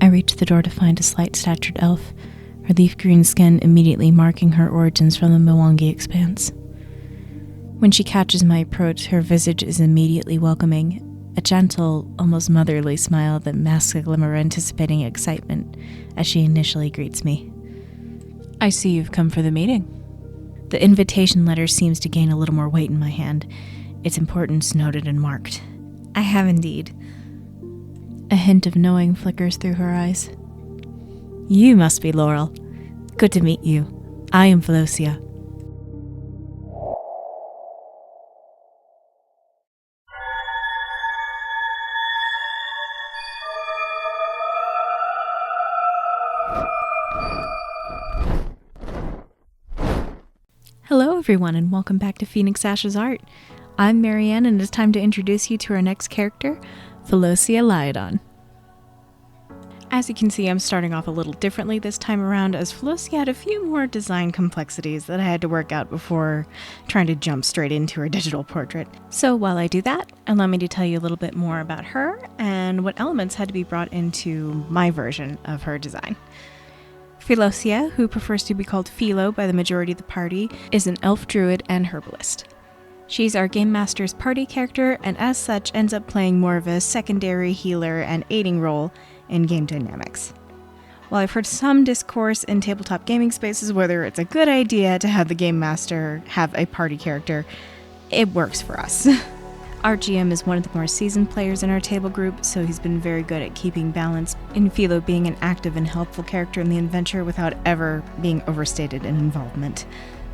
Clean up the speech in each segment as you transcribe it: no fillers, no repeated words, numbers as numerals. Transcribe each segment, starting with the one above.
I reach the door to find a slight-statured elf, her leaf-green skin immediately marking her origins from the Mwangi expanse. When she catches my approach, her visage is immediately welcoming, a gentle, almost motherly smile that masks a glimmer of anticipating excitement as she initially greets me. "I see you've come for the meeting." The invitation letter seems to gain a little more weight in my hand, its importance noted and marked. "I have indeed." A hint of knowing flickers through her eyes. "You must be Laurel. Good to meet you. I am Felosia." Hello everyone and welcome back to PhoenixAshesArt. I'm Marianne and it's time to introduce you to our next character, Felosia Liadon. As you can see, I'm starting off a little differently this time around, as Felosia had a few more design complexities that I had to work out before trying to jump straight into her digital portrait. So while I do that, allow me to tell you a little bit more about her and what elements had to be brought into my version of her design. Felosia, who prefers to be called Philo by the majority of the party, is an elf druid and herbalist. She's our game master's party character, and as such ends up playing more of a secondary healer and aiding role in game dynamics. While I've heard some discourse in tabletop gaming spaces whether it's a good idea to have the game master have a party character, it works for us. Our GM is one of the more seasoned players in our table group, so he's been very good at keeping balance in Philo being an active and helpful character in the adventure without ever being overstated in involvement.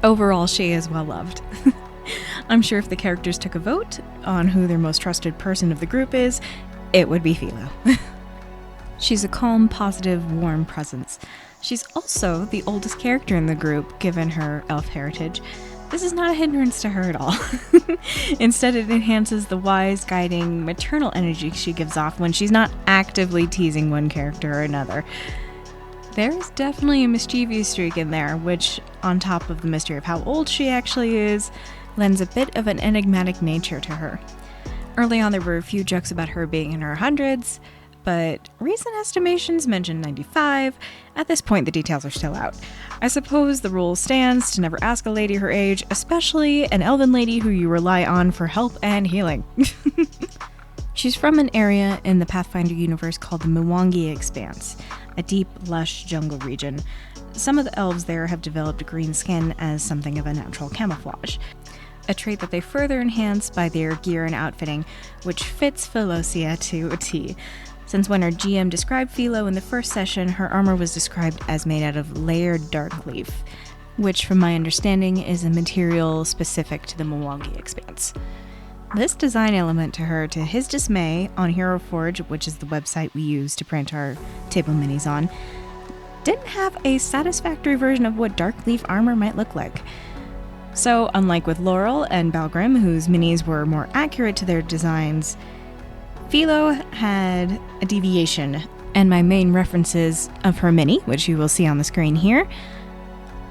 Overall, she is well loved. I'm sure if the characters took a vote on who their most trusted person of the group is, it would be Philo. She's a calm, positive, warm presence. She's also the oldest character in the group, given her elf heritage. This is not a hindrance to her at all. Instead, it enhances the wise, guiding, maternal energy she gives off when she's not actively teasing one character or another. There's definitely a mischievous streak in there, which, on top of the mystery of how old she actually is, lends a bit of an enigmatic nature to her. Early on, there were a few jokes about her being in her hundreds, but recent estimations mention 95. At this point, the details are still out. I suppose the rule stands to never ask a lady her age, especially an elven lady who you rely on for help and healing. She's from an area in the Pathfinder universe called the Mwangi Expanse, a deep, lush jungle region. Some of the elves there have developed green skin as something of a natural camouflage, a trait that they further enhance by their gear and outfitting, which fits Felosia to a T. Since when our GM described Philo in the first session, her armor was described as made out of layered dark leaf, which from my understanding is a material specific to the Mwangi Expanse. This design element to her, to his dismay, on Hero Forge, which is the website we use to print our table minis on, didn't have a satisfactory version of what dark leaf armor might look like. So, unlike with Laurel and Backgro, whose minis were more accurate to their designs, Philo had a deviation, and my main references of her mini, which you will see on the screen here,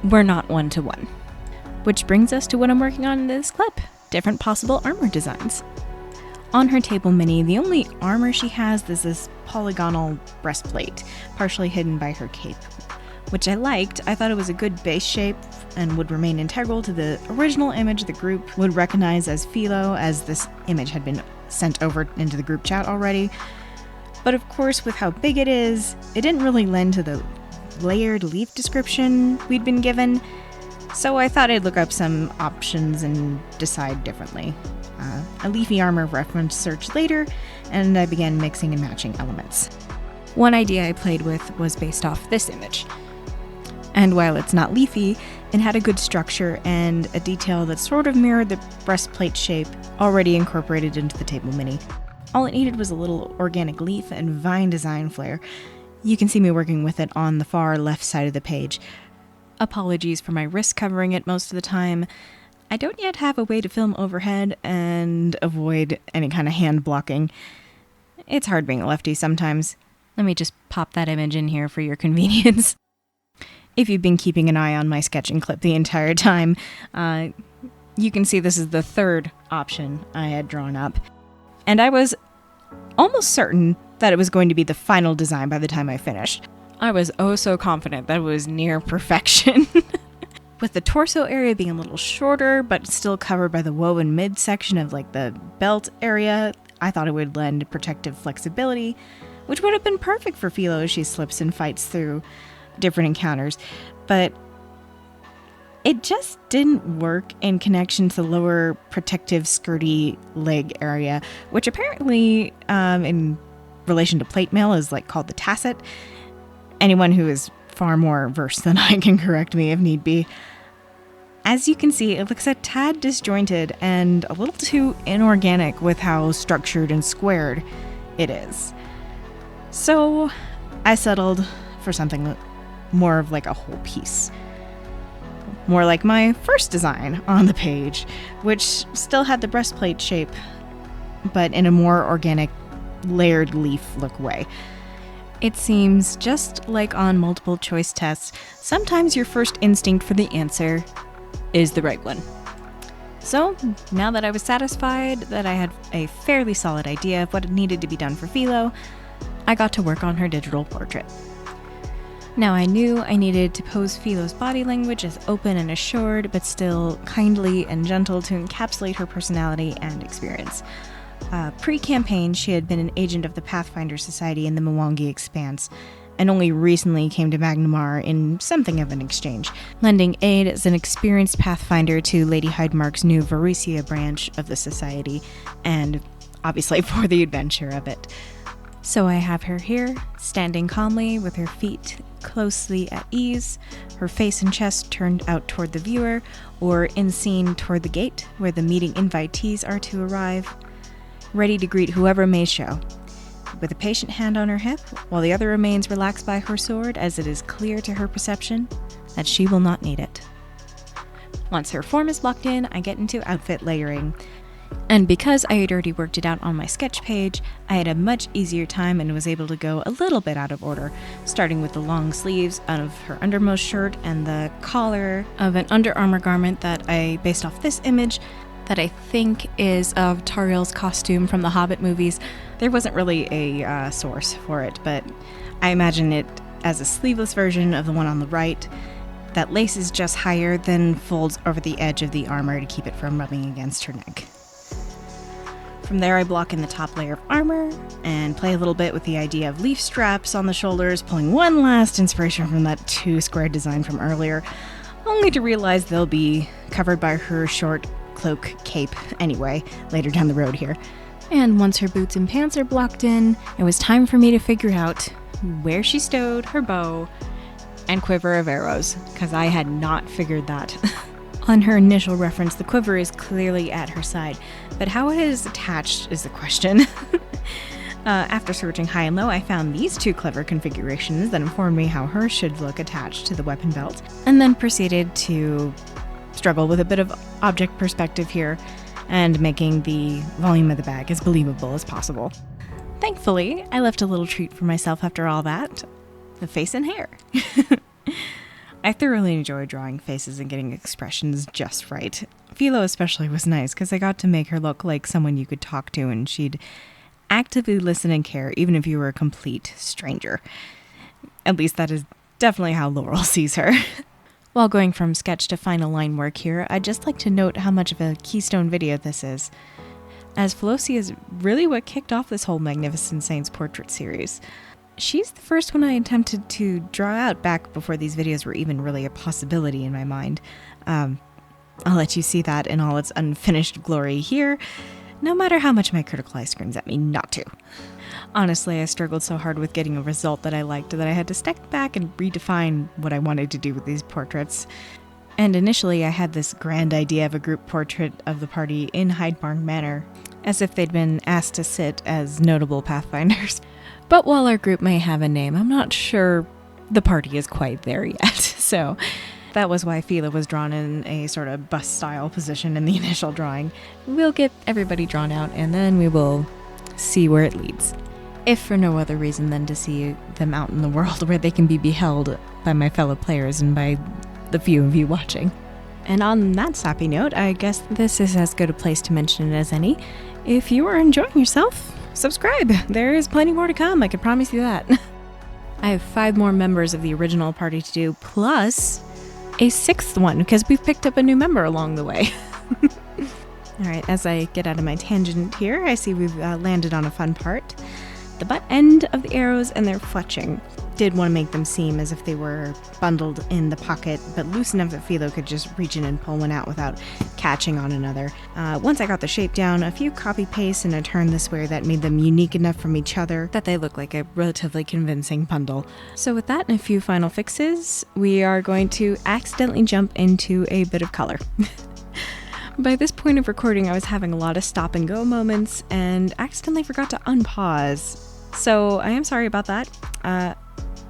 were not one-to-one. Which brings us to what I'm working on in this clip, different possible armor designs. On her table mini, the only armor she has is this polygonal breastplate, partially hidden by her cape, which I liked. I thought it was a good base shape and would remain integral to the original image the group would recognize as Philo, as this image had been sent over into the group chat already. But of course, with how big it is, it didn't really lend to the layered leaf description we'd been given, so I thought I'd look up some options and decide differently. A leafy armor reference search later, and I began mixing and matching elements. One idea I played with was based off this image. And while it's not leafy, it had a good structure and a detail that sort of mirrored the breastplate shape already incorporated into the table mini. All it needed was a little organic leaf and vine design flair. You can see me working with it on the far left side of the page. Apologies for my wrist covering it most of the time. I don't yet have a way to film overhead and avoid any kind of hand blocking. It's hard being a lefty sometimes. Let me just pop that image in here for your convenience. If you've been keeping an eye on my sketching clip the entire time, you can see this is the third option I had drawn up. And I was almost certain that it was going to be the final design by the time I finished. I was oh so confident that it was near perfection. With the torso area being a little shorter, but still covered by the woven midsection of like the belt area, I thought it would lend protective flexibility, which would have been perfect for Philo as she slips and fights through different encounters. But it just didn't work in connection to the lower protective skirty leg area, which apparently in relation to plate mail is like called the tasset. Anyone who is far more versed than I can correct me if need be. As you can see, it looks a tad disjointed and a little too inorganic with how structured and squared it is. So I settled for something more of like a whole piece. More like my first design on the page, which still had the breastplate shape, but in a more organic, layered leaf look way. It seems just like on multiple choice tests, sometimes your first instinct for the answer is the right one. So, now that I was satisfied that I had a fairly solid idea of what needed to be done for Philo, I got to work on her digital portrait. Now I knew I needed to pose Philo's body language as open and assured, but still kindly and gentle to encapsulate her personality and experience. Pre-campaign, she had been an agent of the Pathfinder Society in the Mwangi Expanse, and only recently came to Magnamar in something of an exchange, lending aid as an experienced Pathfinder to Lady Hydemark's new Varesia branch of the Society, and obviously for the adventure of it. So I have her here, standing calmly with her feet closely at ease, her face and chest turned out toward the viewer, or in scene toward the gate where the meeting invitees are to arrive, ready to greet whoever may show. With a patient hand on her hip, while the other remains relaxed by her sword, as it is clear to her perception that she will not need it. Once her form is locked in, I get into outfit layering. And because I had already worked it out on my sketch page, I had a much easier time and was able to go a little bit out of order, starting with the long sleeves of her undermost shirt and the collar of an Under Armour garment that I based off this image that I think is of Tariel's costume from the Hobbit movies. There wasn't really a source for it, but I imagine it as a sleeveless version of the one on the right that laces just higher, then folds over the edge of the armor to keep it from rubbing against her neck. From there, I block in the top layer of armor and play a little bit with the idea of leaf straps on the shoulders, pulling one last inspiration from that two-square design from earlier, only to realize they'll be covered by her short cloak cape anyway, later down the road here. And once her boots and pants are blocked in, it was time for me to figure out where she stowed her bow and quiver of arrows, because I had not figured that. On her initial reference, the quiver is clearly at her side, but how it is attached is the question. After searching high and low, I found these two clever configurations that informed me how hers should look attached to the weapon belt, and then proceeded to struggle with a bit of object perspective here and making the volume of the bag as believable as possible. Thankfully, I left a little treat for myself after all that: the face and hair. I thoroughly enjoy drawing faces and getting expressions just right. Philo especially was nice because I got to make her look like someone you could talk to and she'd actively listen and care even if you were a complete stranger. At least that is definitely how Laurel sees her. While going from sketch to final line work here, I'd just like to note how much of a keystone video this is, as Felosia is really what kicked off this whole Magnificent Saints portrait series. She's the first one I attempted to draw out back before these videos were even really a possibility in my mind. I'll let you see that in all its unfinished glory here, no matter how much my critical eye screams at me not to. Honestly, I struggled so hard with getting a result that I liked that I had to step back and redefine what I wanted to do with these portraits. And initially I had this grand idea of a group portrait of the party in Hydemark Manor, as if they'd been asked to sit as notable Pathfinders. But while our group may have a name, I'm not sure the party is quite there yet. So that was why Philo was drawn in a sort of bust-style position in the initial drawing. We'll get everybody drawn out, and then we will see where it leads. If for no other reason than to see them out in the world where they can be beheld by my fellow players and by the few of you watching. And on that sappy note, I guess this is as good a place to mention it as any. If you are enjoying yourself, subscribe. There is plenty more to come, I can promise you that. I have 5 more members of the original party to do, plus a 6th one, because we've picked up a new member along the way. Alright, as I get out of my tangent here, I see we've landed on a fun part. The butt end of the arrows and their fletching. Did want to make them seem as if they were bundled in the pocket, but loose enough that Philo could just reach in and pull one out without catching on another. Once I got the shape down, a few copy pastes and a turn this way that made them unique enough from each other that they look like a relatively convincing bundle. So with that and a few final fixes, we are going to accidentally jump into a bit of color. By this point of recording, I was having a lot of stop and go moments and accidentally forgot to unpause. So I am sorry about that.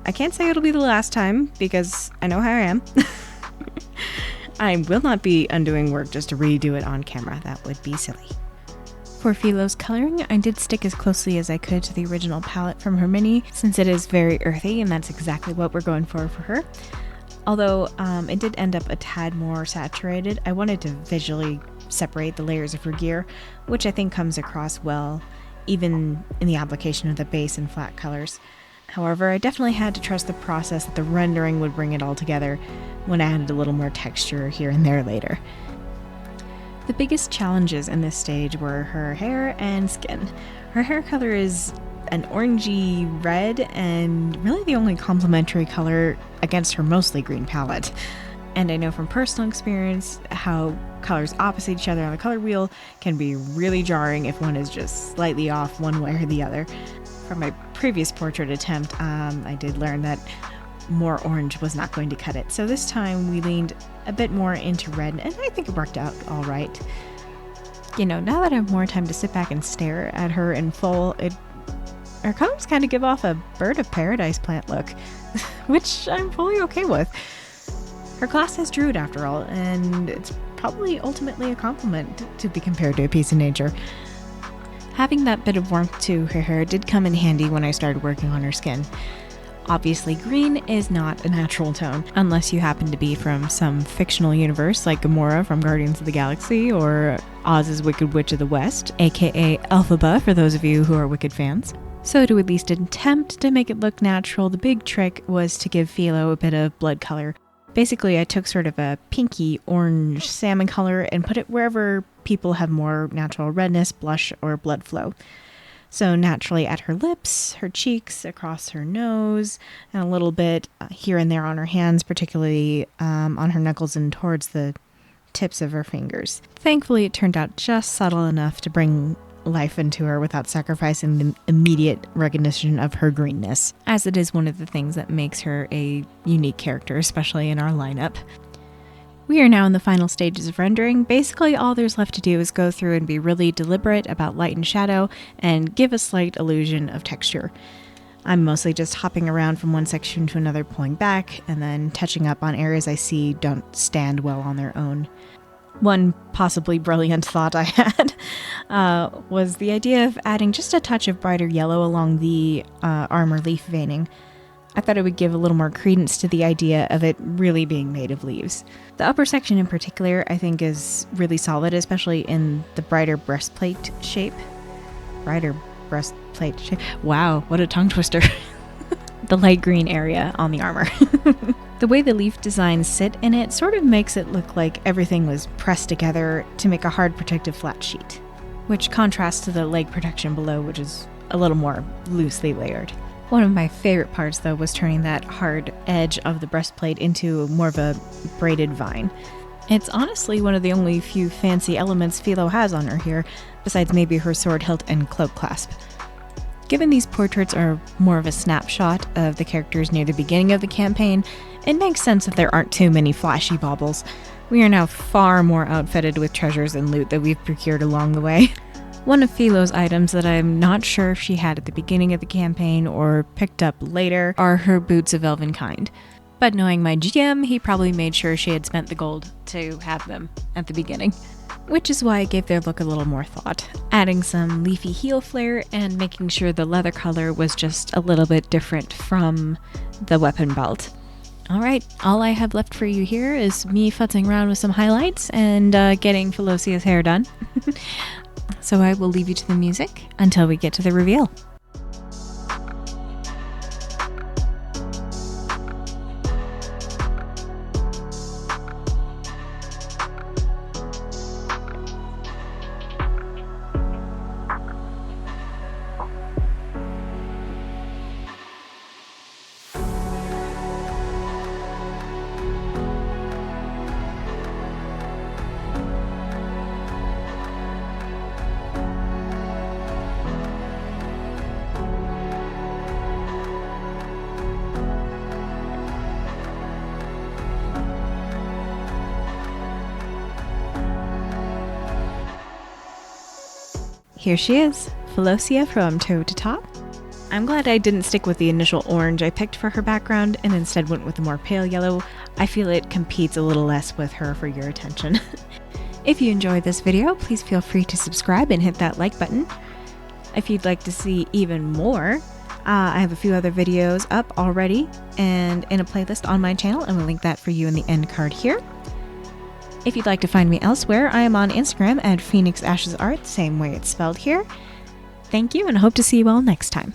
I can't say it'll be the last time because I know how I am. I will not be undoing work just to redo it on camera. That would be silly. For Philo's coloring, I did stick as closely as I could to the original palette from her mini, since it is very earthy and that's exactly what we're going for her. Although it did end up a tad more saturated, I wanted to visually separate the layers of her gear, which I think comes across well, even in the application of the base and flat colors. However, I definitely had to trust the process that the rendering would bring it all together when I added a little more texture here and there later. The biggest challenges in this stage were her hair and skin. Her hair color is an orangey red and really the only complementary color against her mostly green palette. And I know from personal experience how colors opposite each other on the color wheel can be really jarring if one is just slightly off one way or the other. From my previous portrait attempt, I did learn that more orange was not going to cut it. So this time we leaned a bit more into red, and I think it worked out all right. You know, now that I have more time to sit back and stare at her in full, her colors kind of give off a bird of paradise plant look, which I'm fully okay with. Her class has druid after all, and it's probably ultimately a compliment to be compared to a piece of nature. Having that bit of warmth to her hair did come in handy when I started working on her skin. Obviously, green is not a natural tone, unless you happen to be from some fictional universe like Gamora from Guardians of the Galaxy, or Oz's Wicked Witch of the West, aka Elphaba for those of you who are Wicked fans. So to at least attempt to make it look natural, the big trick was to give Philo a bit of blood color. Basically, I took sort of a pinky orange salmon color and put it wherever people have more natural redness, blush, or blood flow. So naturally at her lips, her cheeks, across her nose, and a little bit here and there on her hands, particularly on her knuckles and towards the tips of her fingers. Thankfully, it turned out just subtle enough to bring life into her without sacrificing the immediate recognition of her greenness, as it is one of the things that makes her a unique character, especially in our lineup. We are now in the final stages of rendering. Basically, all there's left to do is go through and be really deliberate about light and shadow and give a slight illusion of texture. I'm mostly just hopping around from one section to another, pulling back, and then touching up on areas I see don't stand well on their own. One possibly brilliant thought I had was the idea of adding just a touch of brighter yellow along the armor leaf veining. I thought it would give a little more credence to the idea of it really being made of leaves. The upper section in particular I think is really solid, especially in the brighter breastplate shape. Wow, what a tongue twister. The light green area on the armor. The way the leaf designs sit in it sort of makes it look like everything was pressed together to make a hard protective flat sheet, which contrasts to the leg protection below, which is a little more loosely layered. One of my favorite parts, though, was turning that hard edge of the breastplate into more of a braided vine. It's honestly one of the only few fancy elements Philo has on her here, besides maybe her sword hilt and cloak clasp. Given these portraits are more of a snapshot of the characters near the beginning of the campaign, it makes sense that there aren't too many flashy baubles. We are now far more outfitted with treasures and loot that we've procured along the way. One of Philo's items that I'm not sure if she had at the beginning of the campaign or picked up later are her boots of elven kind. But knowing my GM, he probably made sure she had spent the gold to have them at the beginning. Which is why I gave their look a little more thought, adding some leafy heel flare and making sure the leather color was just a little bit different from the weapon belt. Alright, all I have left for you here is me futzing around with some highlights and getting Felosia's hair done. So I will leave you to the music until we get to the reveal. Here she is, Felosia from toe to top. I'm glad I didn't stick with the initial orange I picked for her background and instead went with a more pale yellow. I feel it competes a little less with her for your attention. If you enjoyed this video, please feel free to subscribe and hit that like button. If you'd like to see even more, I have a few other videos up already and in a playlist on my channel, and we'll link that for you in the end card here. If you'd like to find me elsewhere, I am on Instagram at PhoenixAshesArt, same way it's spelled here. Thank you, and hope to see you all next time.